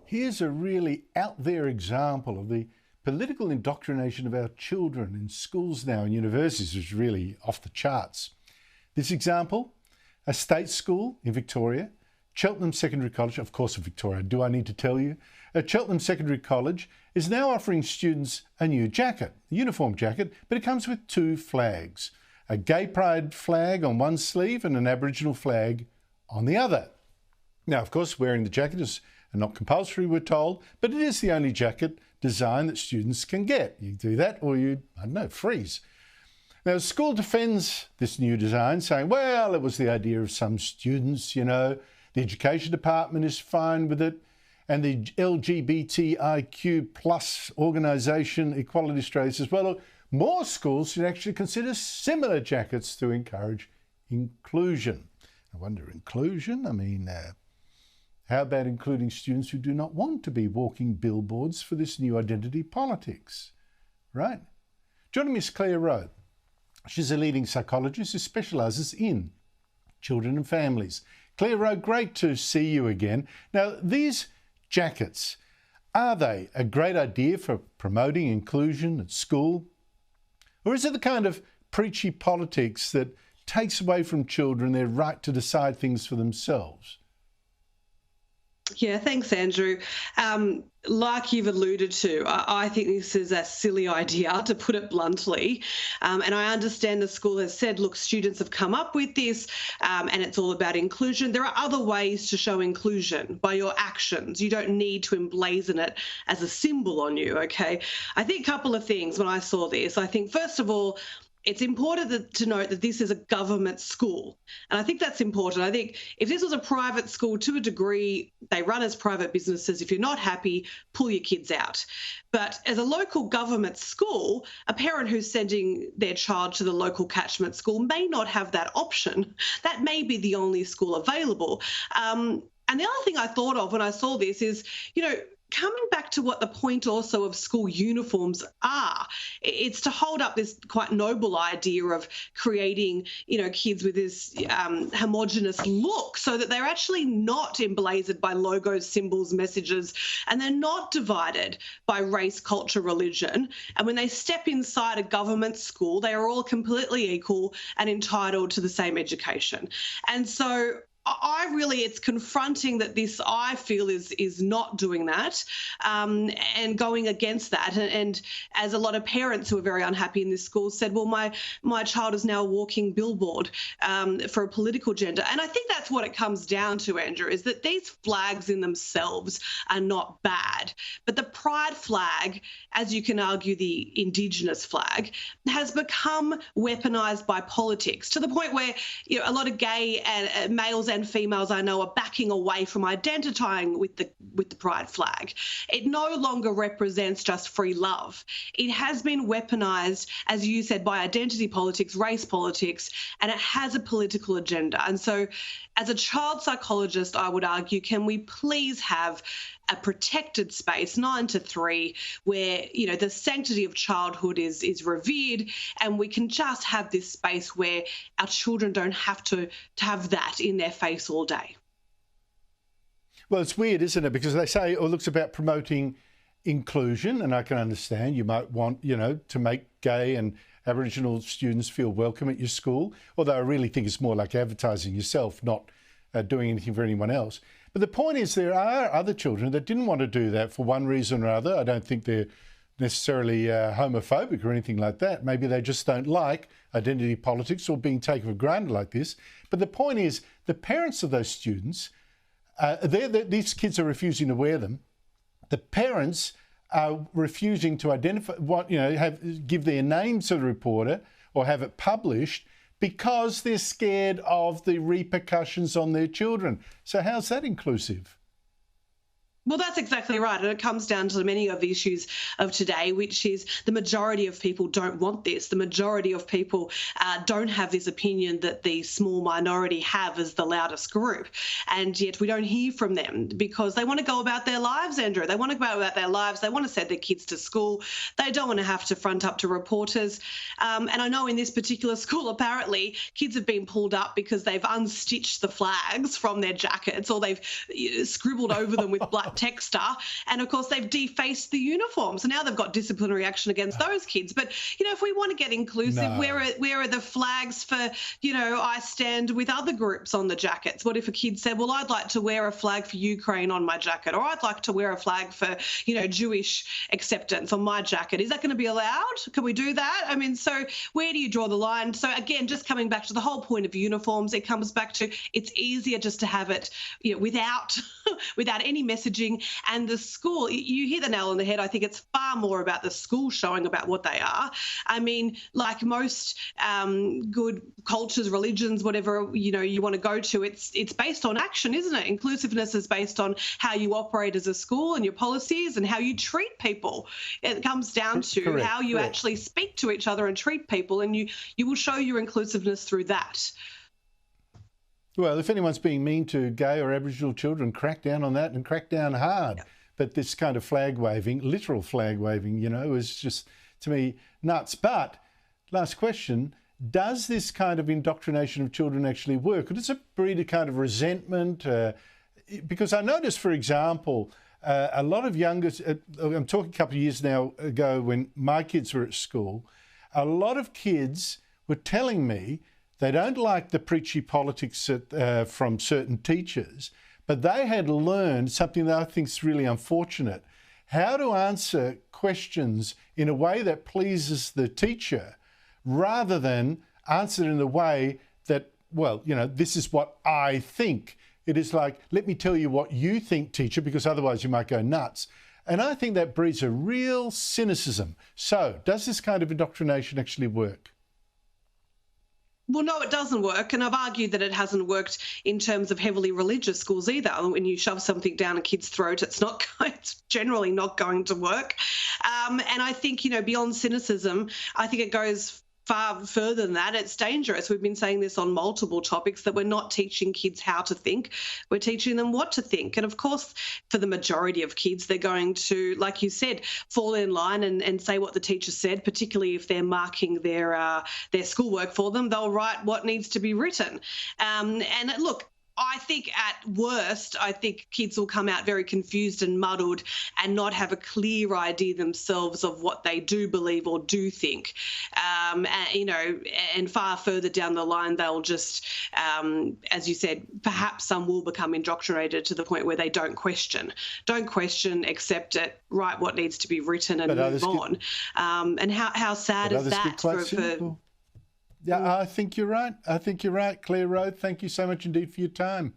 Here's a really out there example of the political indoctrination of our children in schools now and universities, which is really off the charts. This example, a state school in Victoria, Cheltenham Secondary College, of course in Victoria, do I need to tell you? Cheltenham Secondary College is now offering students a new jacket, a uniform jacket, but it comes with two flags, a gay pride flag on one sleeve and an Aboriginal flag on the other. Now, of course, wearing the jacket is not compulsory, we're told, but it is the only jacket design that students can get. You do that or you, I don't know, freeze. Now, the school defends this new design, saying, well, it was the idea of some students, you know, the education department is fine with it, and the LGBTIQ plus organisation, Equality Australia, says, well, look, more schools should actually consider similar jackets to encourage inclusion. I wonder, inclusion? I mean, how about including students who do not want to be walking billboards for this new identity politics, right? Joining me is Clare Rowe. She's a leading psychologist who specialises in children and families. Clare Rowe, great to see you again. Now, these jackets, are they a great idea for promoting inclusion at school? Or is it the kind of preachy politics that takes away from children their right to decide things for themselves? Yeah, thanks, Andrew. Like you've alluded to, I think this is a silly idea, to put it bluntly. And I understand the school has said, look, students have come up with this and it's all about inclusion. There are other ways to show inclusion by your actions. You don't need to emblazon it as a symbol on you, okay? I think a couple of things when I saw this. I think, first of all, it's important to note that this is a government school. And I think that's important. I think if this was a private school, to a degree, they run as private businesses. If you're not happy, pull your kids out. But as a local government school, a parent who's sending their child to the local catchment school may not have that option. That may be the only school available. And the other thing I thought of when I saw this is, you know, coming back to what the point also of school uniforms are, it's to hold up this quite noble idea of creating, you know, kids with this homogenous look so that they're actually not emblazoned by logos, symbols, messages, and they're not divided by race, culture, religion. And when they step inside a government school, they are all completely equal and entitled to the same education. And so it's confronting that this, I feel, is not doing that and going against that. And as a lot of parents who are very unhappy in this school said, well, my child is now a walking billboard for a political agenda. And I think that's what it comes down to, Andrew, is that these flags in themselves are not bad. But the pride flag, as you can argue the Indigenous flag, has become weaponised by politics to the point where, you know, a lot of gay and males and females I know are backing away from identifying with the pride flag. It no longer represents just free love. It has been weaponised, as you said, by identity politics, race politics, and it has a political agenda. And so as a child psychologist, I would argue, can we please have a protected space, 9 to 3, where, you know, the sanctity of childhood is revered, and we can just have this space where our children don't have to have that in their face all day. Well, it's weird, isn't it? Because they say, oh, it looks about promoting inclusion, and I can understand you might want, you know, to make gay and Aboriginal students feel welcome at your school, although I really think it's more like advertising yourself, not doing anything for anyone else. But the point is, there are other children that didn't want to do that for one reason or other. I don't think they're necessarily homophobic or anything like that. Maybe they just don't like identity politics or being taken for granted like this. But the point is, the parents of those students, these kids are refusing to wear them. The parents are refusing to identify give their name to the reporter or have it published because they're scared of the repercussions on their children. So how's that inclusive? Well, that's exactly right. And it comes down to many of the issues of today, which is the majority of people don't want this. The majority of people don't have this opinion that the small minority have as the loudest group. And yet we don't hear from them because they want to go about their lives, Andrew. They want to go about their lives. They want to send their kids to school. They don't want to have to front up to reporters. And I know in this particular school, apparently, kids have been pulled up because they've unstitched the flags from their jackets or they've scribbled over them with black texter, and of course they've defaced the uniform. So now they've got disciplinary action against those kids. But, if we want to get inclusive, where are the flags for, I stand with other groups on the jackets? What if a kid said, well, I'd like to wear a flag for Ukraine on my jacket, or I'd like to wear a flag for, Jewish acceptance on my jacket? Is that going to be allowed? Can we do that? I mean, so where do you draw the line? So again, just coming back to the whole point of uniforms, it comes back to it's easier just to have it without any messaging. And the school, you hit the nail on the head. I think it's far more about the school showing about what they are. I mean, like most good cultures, religions, whatever you want to go to, it's based on action, isn't it? Inclusiveness is based on how you operate as a school and your policies and how you treat people. It comes down to how you actually speak to each other and treat people, and you will show your inclusiveness through that. Well, if anyone's being mean to gay or Aboriginal children, crack down on that and crack down hard. Yep. But this kind of flag waving, literal flag waving, is just, to me, nuts. But, last question, does this kind of indoctrination of children actually work? Or does it breed a kind of resentment? Because I noticed, for example, a lot of youngers, I'm talking a couple of years now ago when my kids were at school, a lot of kids were telling me they don't like the preachy politics from certain teachers, but they had learned something that I think is really unfortunate, how to answer questions in a way that pleases the teacher rather than answer it in a way that, this is what I think. It is like, let me tell you what you think, teacher, because otherwise you might go nuts. And I think that breeds a real cynicism. So does this kind of indoctrination actually work? Well, no, it doesn't work. And I've argued that it hasn't worked in terms of heavily religious schools either. When you shove something down a kid's throat, it's generally not going to work. And I think, beyond cynicism, I think it goes far further than that. It's dangerous. We've been saying this on multiple topics, that we're not teaching kids how to think. We're teaching them what to think. And of course, for the majority of kids, they're going to, like you said, fall in line and say what the teacher said, particularly if they're marking their schoolwork for them. They'll write what needs to be written. And look, I think at worst, kids will come out very confused and muddled and not have a clear idea themselves of what they do believe or do think. And far further down the line, they'll just, as you said, perhaps some will become indoctrinated to the point where they don't question, accept it, write what needs to be written and move on. And how sad is that Yeah, I think you're right. Clare Rowe, thank you so much indeed for your time.